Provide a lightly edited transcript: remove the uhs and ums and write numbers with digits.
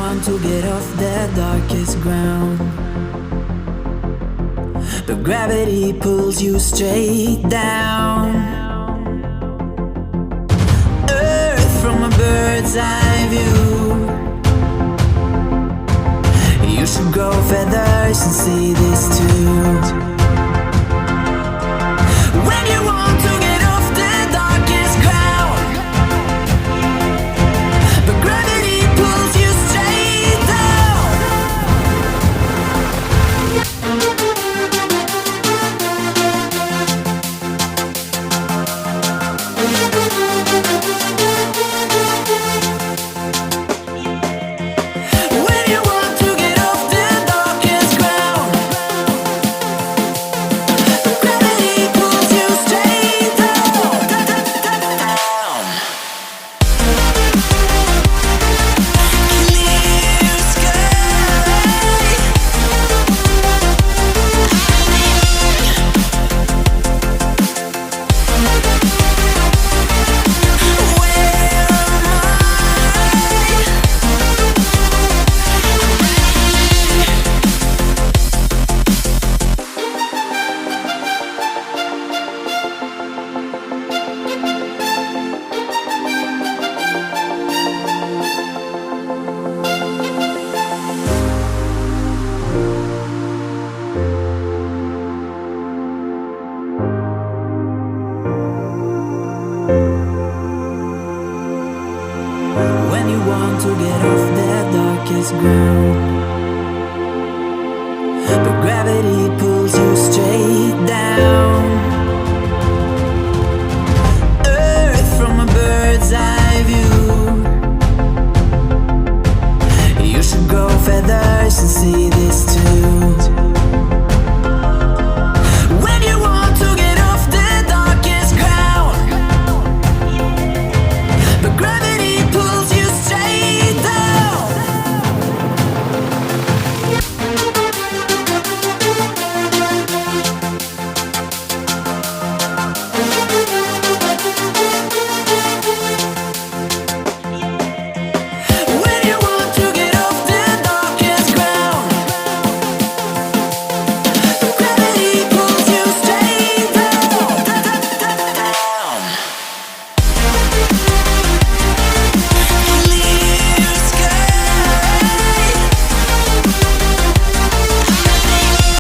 want to get off the darkest ground, but gravity pulls you straight down. Earth from a bird's eye view. You should grow feathers and see this too. When you want to get off the darkest ground, but gravity pulls you straight down. When you want to get off the darkest ground, but gravity pulls you straight down, down. Clear sky. When you want to get off the darkest ground, but gravity pulls you straight down. Earth from a bird's eye view. You should grow feathers and see this too.